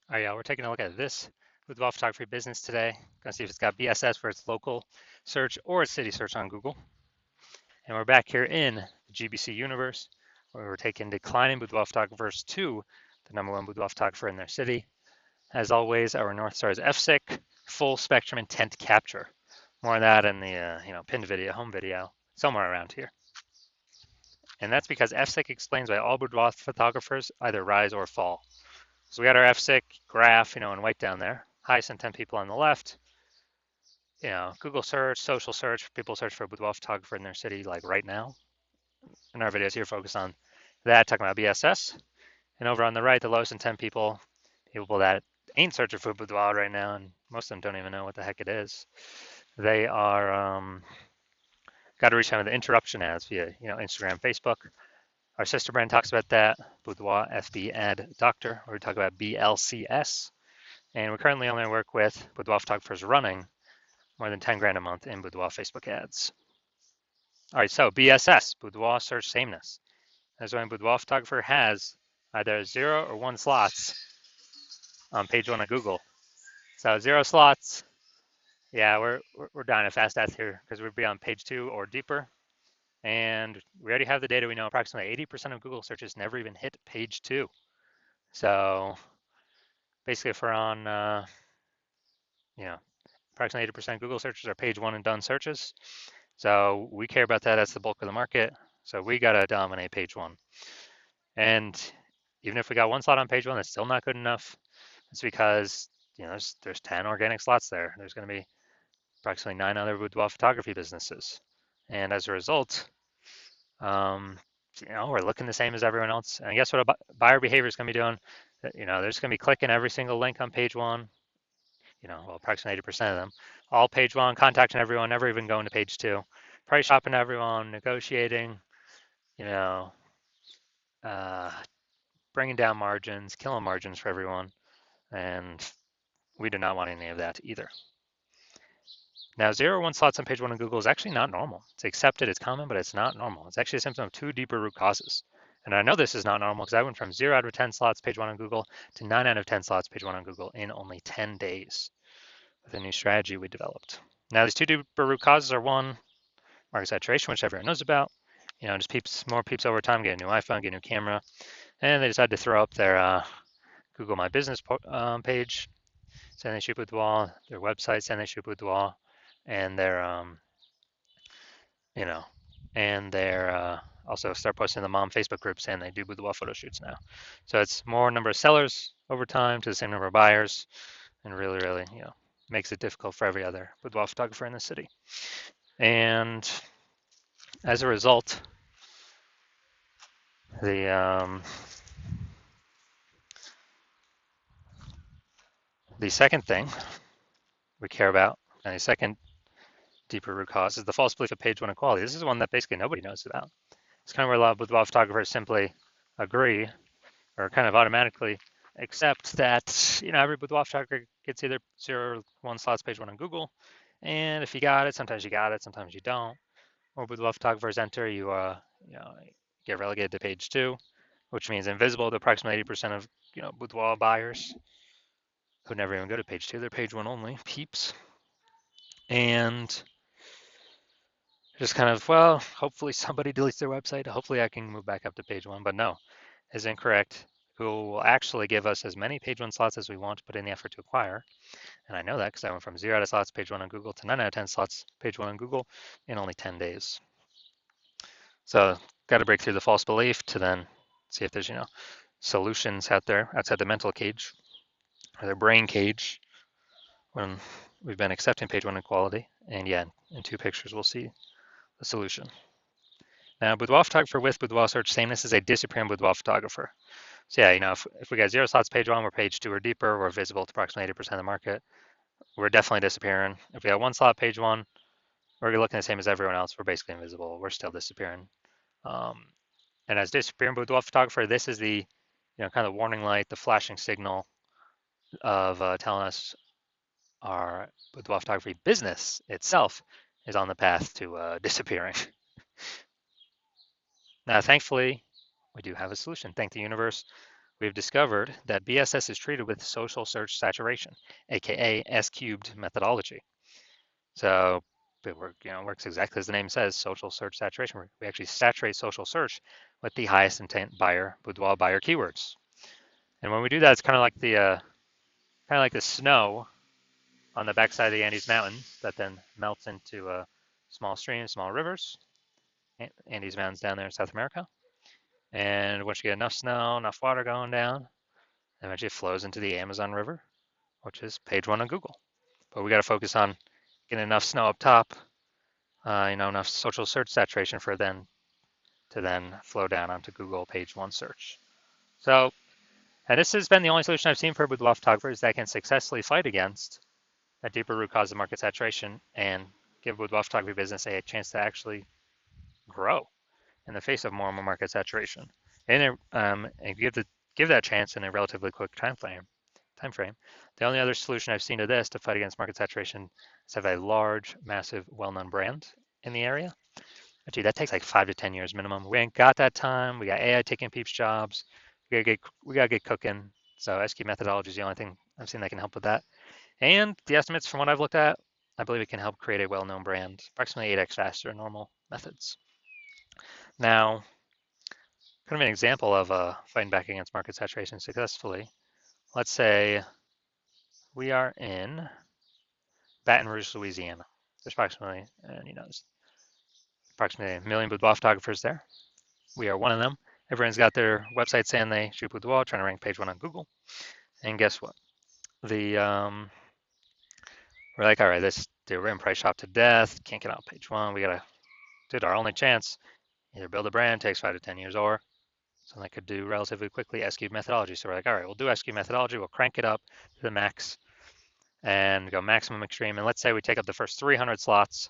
All right, yeah, we're taking a look at this Boudoir photography business today. Gonna see if it's got BSS for its local search or its city search on Google. And we're back here in the GBC universe, where we're taking declining boudoir photographers to the #1 boudoir photographer in their city. As always, our North Star is FSIC, full spectrum intent capture. More of that in the pinned video, home video, somewhere around here. And that's because FSIC explains why all boudoir photographers either rise or fall. So we got our FSIC graph, in white down there. Highest intent people on the left. Google search, social search, people search for a boudoir photographer in their city, like right now. And our videos here focus on that, talking about BSS. And over on the right, the lowest intent people that ain't searching for boudoir right now, and most of them don't even know what the heck it is. They are got to reach out with the interruption ads via Instagram, Facebook. Our sister brand talks about that, Boudoir FB Ad Doctor, where we talk about BLCS. And we currently only work with boudoir photographers running more than 10 grand a month in boudoir Facebook ads. All right, so BSS, boudoir search sameness. That's when a boudoir photographer has either 0 or 1 slots on page 1 of Google. So 0 slots, yeah, we're dying a fast death here because we'd be on page 2 or deeper. And we already have the data. We know approximately 80% of Google searches never even hit page 2. So basically, if we're on, approximately 80% of Google searches are page 1 and done searches. So we care about that. That's the bulk of the market. So we got to dominate page 1. And even if we got 1 slot on page 1, that's still not good enough. It's because there's 10 organic slots there. There's going to be approximately 9 other boudoir photography businesses, and as a result, we're looking the same as everyone else. And guess what? Buyer behavior is going to be doing. They're just going to be clicking every single link on page 1. Approximately 80% of them, all page 1, contacting everyone, never even going to page 2, price shopping everyone, negotiating, uh, bringing down margins, killing margins for everyone, and we do not want any of that either. Now, 0 or 1 slots on page 1 of Google is actually not normal. It's accepted, it's common, but it's not normal. It's actually a symptom of 2 deeper root causes. And I know this is not normal because I went from 0 out of 10 slots page 1 on Google to 9 out of 10 slots page 1 on Google in only 10 days with a new strategy we developed. Now, these 2 deeper root causes are 1, market saturation, which everyone knows about. Just more peeps over time, get a new iPhone, get a new camera, and they decide to throw up their Google My Business page, saying they shoot boudoir, their website saying they shoot boudoir, and they're also start posting in the mom Facebook group saying they do boudoir photo shoots now. So it's more number of sellers over time to the same number of buyers, and really, really, makes it difficult for every other boudoir photographer in the city. And as a result, the second thing we care about, and the second deeper root cause, is the false belief of page 1 equality. This is one that basically nobody knows about. It's kind of where a lot of boudoir photographers simply agree or kind of automatically accept that every boudoir photographer gets either 0 or 1 slots page 1 on Google, and if you got it, sometimes you don't. Or boudoir photographers enter, you get relegated to page 2, which means invisible to approximately 80% of boudoir buyers who never even go to page 2. They're page 1 only peeps, and just kind of, well, hopefully somebody deletes their website. Hopefully I can move back up to page 1, but no, is incorrect. Google will actually give us as many page 1 slots as we want to put in the effort to acquire. And I know that because I went from 0 out of slots page 1 on Google to 9 out of 10 slots page 1 on Google in only 10 days. So got to break through the false belief to then see if there's, solutions out there outside the mental cage or the brain cage when we've been accepting page 1 equality. And yeah, in 2 pictures, we'll see the solution. Now, boudoir photographer with boudoir search sameness is a disappearing boudoir photographer. So yeah, if we got 0 slots page 1, we're page 2 or deeper, we're visible to approximately 80% of the market. We're definitely disappearing. If we got 1 slot page 1, we're looking the same as everyone else. We're basically invisible. We're still disappearing. And as disappearing boudoir photographer, this is the kind of warning light, the flashing signal of telling us our boudoir photography business itself is on the path to disappearing. Now, thankfully, we do have a solution. Thank the universe. we've discovered that BSS is treated with social search saturation, aka S-cubed methodology. So it works exactly as the name says, social search saturation. We actually saturate social search with the highest intent buyer, boudoir buyer keywords. And when we do that, it's kind of like the snow on the backside of the Andes Mountains that then melts into small streams, small rivers. Andes Mountains down there in South America. And once you get enough snow, enough water going down, eventually it flows into the Amazon River, which is page one on Google. But we got to focus on getting enough snow up top, enough social search saturation for then to then flow down onto Google page one search. So, and this has been the only solution I've seen for boudoir photographers that can successfully fight against a deeper root cause of market saturation and give boudoir photography business a chance to actually grow in the face of more and more market saturation, and give that chance in a relatively quick time frame. The only other solution I've seen to this to fight against market saturation is have a large, massive, well-known brand in the area. But dude, that takes like 5 to 10 years minimum. We ain't got that time. We got AI taking peeps jobs. We gotta get cooking. So SQ methodology is the only thing I've seen that can help with that. And the estimates from what I've looked at, I believe it can help create a well-known brand approximately 8x faster than normal methods. Now, kind of an example of fighting back against market saturation successfully. Let's say we are in Baton Rouge, Louisiana. There's approximately, there's approximately 1 million boudoir photographers there. We are one of them. Everyone's got their website saying they shoot boudoir, trying to rank page one on Google. And guess what? We're like, all right, we're in price shop to death. Can't get out page one. We gotta, dude, our only chance, either build a brand, takes 5 to 10 years, or something I could do relatively quickly, SQ methodology. So we're like, all right, we'll do SQ methodology. We'll crank it up to the max and go maximum extreme. And let's say we take up the first 300 slots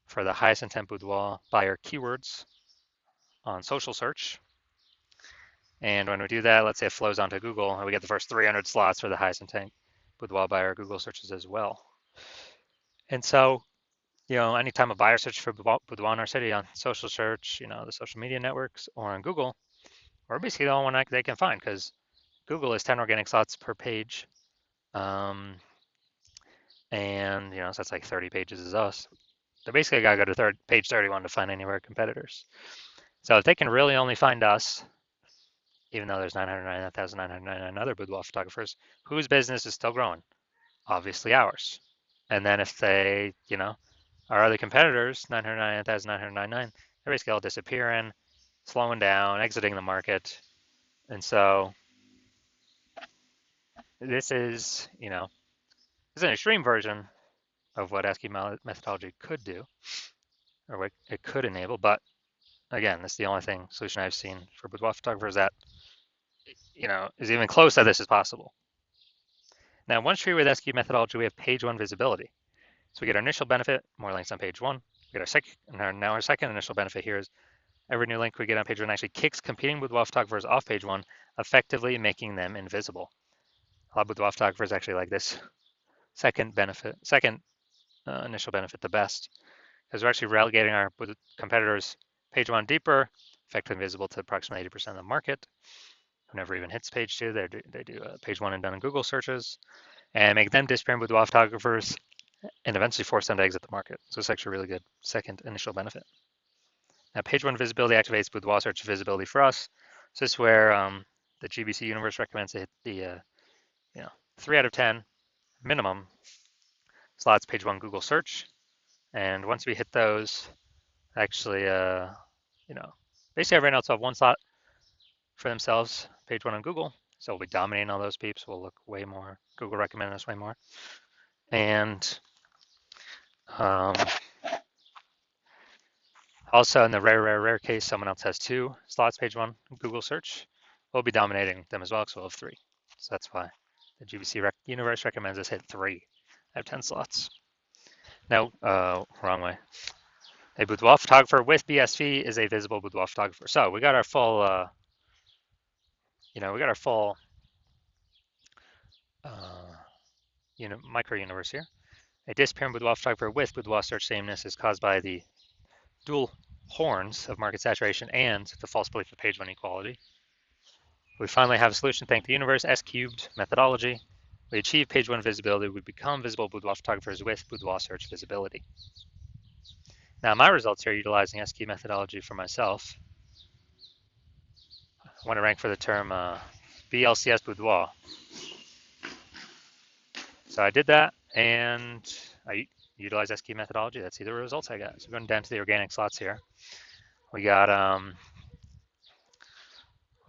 for the highest intent boudoir buyer keywords on social search. And when we do that, let's say it flows onto Google, and we get the first 300 slots for the highest intent boudoir buyer Google searches as well. And so, anytime a buyer searches for boudoir in our city on social search, the social media networks, or on Google, we're basically the only one they can find because Google is 10 organic slots per page. And, so that's like 30 pages is us. They basically got to go to page 31 to find any of our competitors. So if they can really only find us, even though there's 999,999 other boudoir photographers, whose business is still growing? Obviously ours. And then if they, our other competitors, 999,999, they're basically all disappearing, slowing down, exiting the market. And so this is, it's an extreme version of what SQ methodology could do, or what it could enable. But again, this is the only solution I've seen for boudoir photographers that, is even close that this is possible. Now, once treated with SQ methodology, we have page one visibility. So we get our initial benefit, more links on page one. We get our second, and now our second initial benefit here is every new link we get on page one actually kicks competing boudoir photographers off page one, effectively making them invisible. A lot of boudoir photographers actually like this second initial benefit the best, because we're actually relegating our competitors page one deeper, effectively invisible to approximately 80% of the market, who never even hits page two. They do page one and done in Google searches, and make them disappearing boudoir photographers, and eventually force them to exit the market. So it's actually a really good second initial benefit. Now, page one visibility activates boudoir search visibility for us. So this is where the GBC universe recommends to hit the 3 out of 10 minimum slots page one Google search. And once we hit those, actually, basically everyone else will have one slot for themselves, page one on Google. So we'll be dominating all those peeps. We'll look way more. Google recommended us way more. And also in the rare case, someone else has 2 slots, page one Google search, we'll be dominating them as well, because we'll have 3. So that's why the GBC universe recommends us hit 3 out of 10 slots. Now, wrong way. A boudoir photographer with BSV is a visible boudoir photographer. So we got our full, micro universe here. A disappearing boudoir photographer with boudoir search sameness is caused by the dual horns of market saturation and the false belief of page one equality. We finally have a solution. Thank the universe, S cubed methodology. We achieve page one visibility. We become visible boudoir photographers with boudoir search visibility. Now, my results here utilizing S cubed methodology for myself. I want to rank for the term BLCS boudoir. So I did that, and I utilized S cubed methodology. Let's see the results I got. So going down to the organic slots here. We got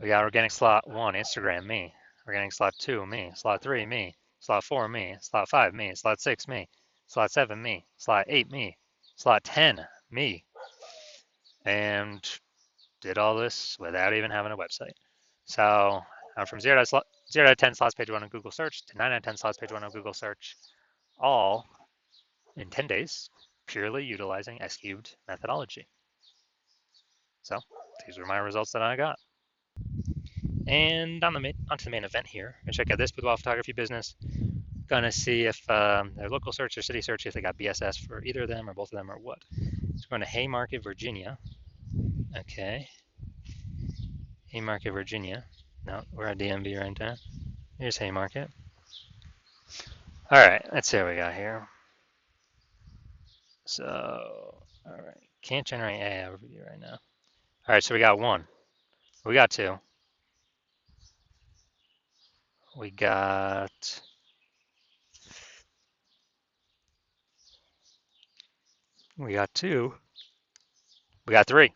organic slot 1, Instagram, me. Organic slot 2, me. Slot 3, me. Slot 4, me. Slot 5, me. Slot 6, me. Slot 7, me. Slot 8, me. Slot 10, me. And did all this without even having a website. So I'm from 0 to 10 slots page 1 on Google search to 9 out of 10 slots page 1 on Google search, all in 10 days, purely utilizing S cubed methodology. So these were my results that I got. And onto the main event here. I check out this boudoir photography business. Gonna see if their local search or city search, if they got BSS for either of them or both of them or what. So we're going to Haymarket, Virginia. Okay. Haymarket, Virginia. No, we're at DMV right now. Here's Haymarket. All right, let's see what we got here. So, all right, can't generate AI overview right now. All right, so we got 1. We got 2. We got 2. We got 3.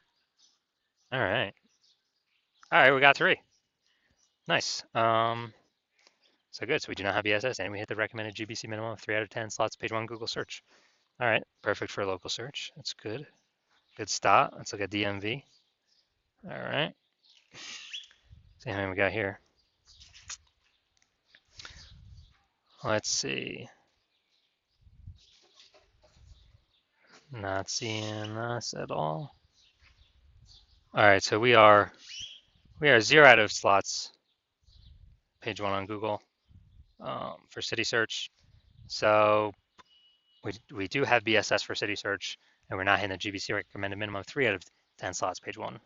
All right. All right, we got 3. Nice. So good. So we do not have BSS, and we hit the recommended GBC minimum of 3 out of 10 slots, page 1 Google search. All right, perfect for a local search. That's good. Good start. Let's look at DMV. All right. See how many we got here. Let's see. Not seeing us at all. All right, so we are 0 out of slots, page 1 on Google for city search. So we do have BSS for city search, and we're not hitting the GBC recommended minimum of 3 out of 10 slots, page 1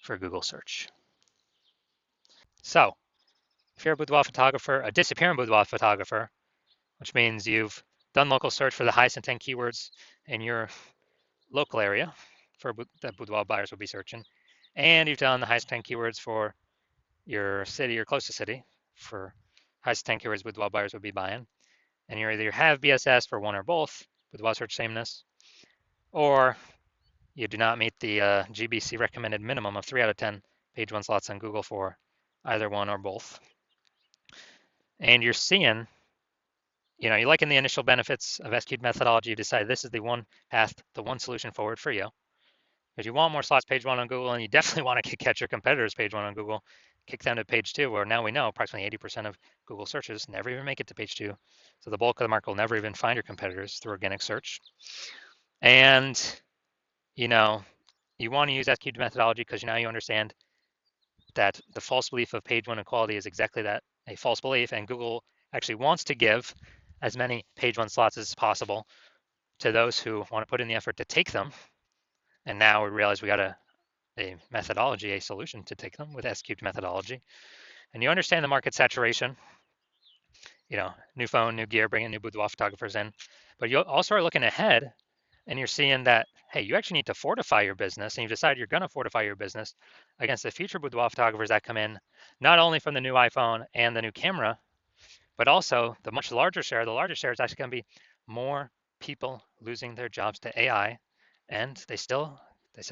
for Google search. So if you're a boudoir photographer, a disappearing boudoir photographer, which means you've done local search for the highest intent keywords in your local area that boudoir buyers will be searching, and you've done the highest intent keywords for your city or close to city for highest intent keywords boudoir buyers will be buying, and you either have BSS for one or both, boudoir search sameness, or you do not meet the GBC recommended minimum of 3 out of 10 page 1 slots on Google for either one or both. And you're seeing, you're liking the initial benefits of S cubed methodology. You decide this is the one path, the one solution forward for you. If you want more slots page 1 on Google, and you definitely want to catch your competitors page 1 on Google, kick them to page 2, where now we know approximately 80% of Google searches never even make it to page 2. So the bulk of the market will never even find your competitors through organic search. And, you want to use S cubed methodology because now you understand that the false belief of page 1 equality is exactly that, a false belief, and Google actually wants to give as many page 1 slots as possible to those who want to put in the effort to take them. And now we realize we got a methodology, a solution to take them with S cubed methodology. And you understand the market saturation, new phone, new gear, bringing new boudoir photographers in. But you also are looking ahead, and you're seeing that, hey, you actually need to fortify your business, and you've decided you're going to fortify your business against the future boudoir photographers that come in, not only from the new iPhone and the new camera, but also the much larger share. The larger share is actually going to be more people losing their jobs to AI, and they still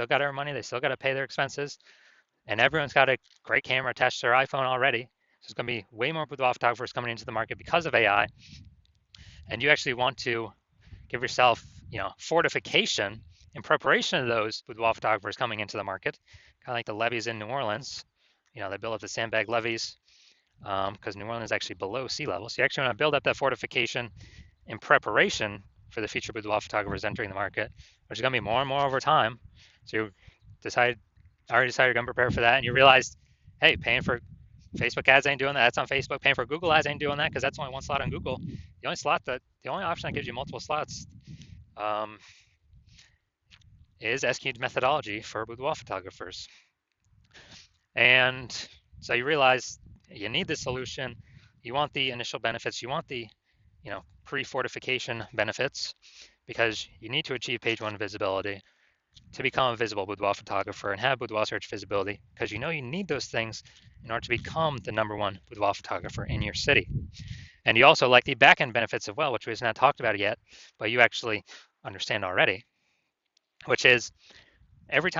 got to earn money. They still got to pay their expenses, and everyone's got a great camera attached to their iPhone already. So it's going to be way more boudoir photographers coming into the market because of AI, and you actually want to give yourself, fortification in preparation of those boudoir photographers coming into the market, kind of like the levees in New Orleans. They build up the sandbag levees because New Orleans is actually below sea level. So you actually want to build up that fortification in preparation for the future boudoir photographers entering the market, which is going to be more and more over time. So you already decided you're going to prepare for that, and you realize, hey, paying for Facebook ads ain't doing that. That's on Facebook. Paying for Google ads ain't doing that because that's only one slot on Google. The only option that gives you multiple slots is S cubed methodology for boudoir photographers. And so you realize you need the solution. You want the initial benefits. You want the, pre-fortification benefits because you need to achieve page one visibility to become a visible boudoir photographer and have boudoir search visibility because you know you need those things in order to become the number one boudoir photographer in your city. And you also like the back end benefits as well, which we've not talked about yet, but you actually understand already, which is every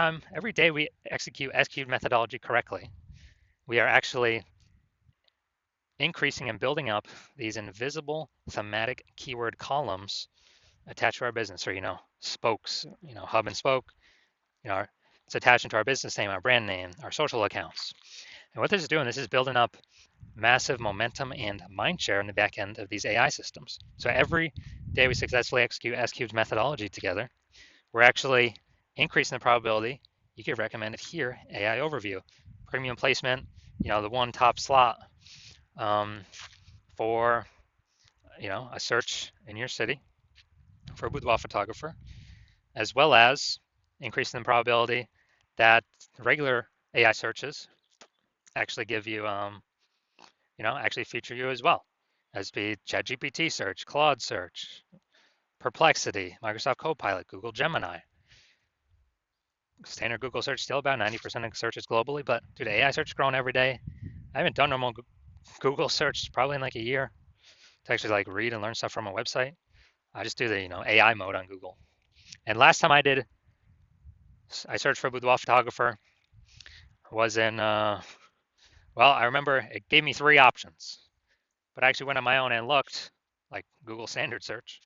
day we execute S-cubed methodology correctly, we are actually increasing and building up these invisible thematic keyword columns attached to our business, or spokes, hub and spoke. It's attached into our business name, our brand name, our social accounts. And what this is doing, this is building up massive momentum and mind share in the back end of these AI systems. So every day we successfully execute S-cubed methodology together, we're actually increasing the probability you get recommended here, AI overview, premium placement, the one top slot for a search in your city for a boudoir photographer, as well as increasing the probability that regular AI searches actually give you, actually feature you as well, as be ChatGPT search, Claude search, Perplexity, Microsoft Copilot, Google Gemini. Standard Google search still about 90% of searches globally, but dude, AI search is growing every day. I haven't done normal Google search probably in like a year to actually like read and learn stuff from a website. I just do the AI mode on Google. And last time I searched for boudoir photographer was in I remember it gave me three options, but I actually went on my own and looked like Google standard search,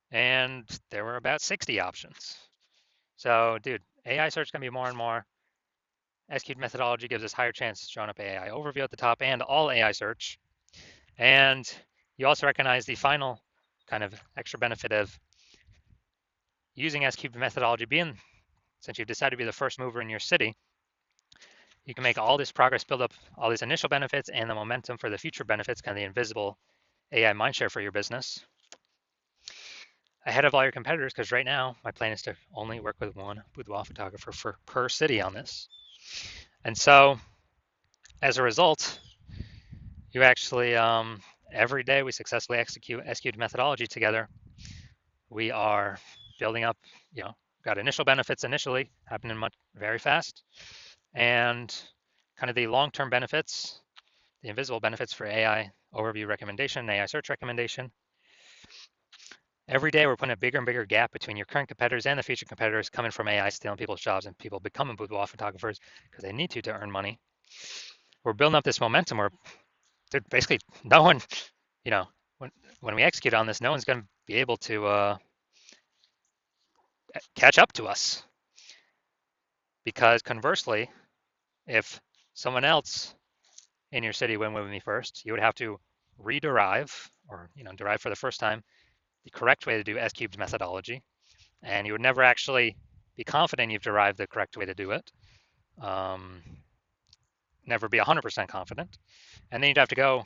and there were about 60 options. So, dude, AI search can be more and more. S-cubed methodology gives us higher chances of showing up AI overview at the top and all AI search. And you also recognize the final kind of extra benefit of using S-cubed methodology being, since you've decided to be the first mover in your city, you can make all this progress, build up all these initial benefits and the momentum for the future benefits, kind of the invisible AI mindshare for your business ahead of all your competitors. Because right now, my plan is to only work with one boudoir photographer per city on this. And so, as a result, you actually every day we successfully execute S-cubed methodology together. We are building up, got initial benefits initially happening very fast, and kind of the long-term benefits, the invisible benefits for AI overview recommendation, AI search recommendation. Every day we're putting a bigger and bigger gap between your current competitors and the future competitors coming from AI stealing people's jobs and people becoming boudoir photographers because they need to earn money. We're building up this momentum where basically no one, when we execute on this, no one's going to be able to catch up to us. Because conversely, if someone else in your city went with me first, you would have to rederive or derive for the first time the correct way to do S-cubed methodology, and you would never actually be confident you've derived the correct way to do it. Never be 100% confident, and then you'd have to go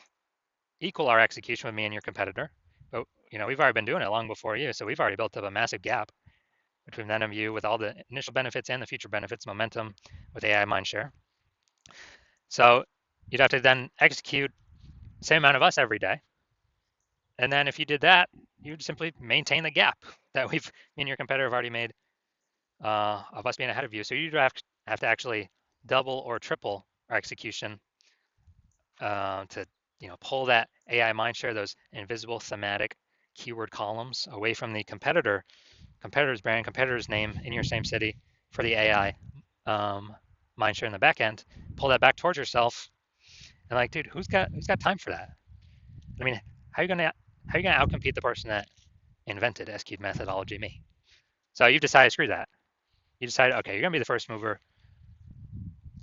equal our execution with me and your competitor. But we've already been doing it long before you, so we've already built up a massive gap between them and you with all the initial benefits and the future benefits, momentum with AI mindshare. So you'd have to then execute the same amount of us every day. And then if you did that, you'd simply maintain the gap that me and your competitor have already made of us being ahead of you. So you'd have to actually double or triple our execution to pull that AI mindshare, those invisible thematic keyword columns away from the competitor's brand, competitor's name in your same city for the AI mindshare in the back end. Pull that back towards yourself, and like, dude, who's got time for that? I mean, how are you gonna outcompete the person that invented S-cubed methodology, me? So you've decided, screw that. You decided, okay, you're gonna be the first mover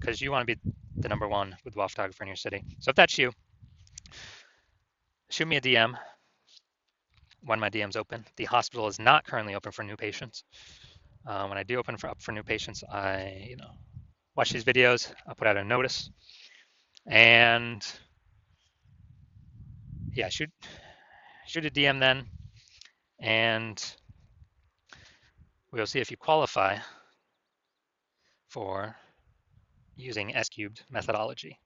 because you want to be the number one boudoir photographer in your city. So if that's you, shoot me a DM when my DM's open. The hospital is not currently open for new patients. When I do open up for new patients, I watch these videos. I'll put out a notice, and yeah, shoot a DM then, and we'll see if you qualify for using S cubed methodology.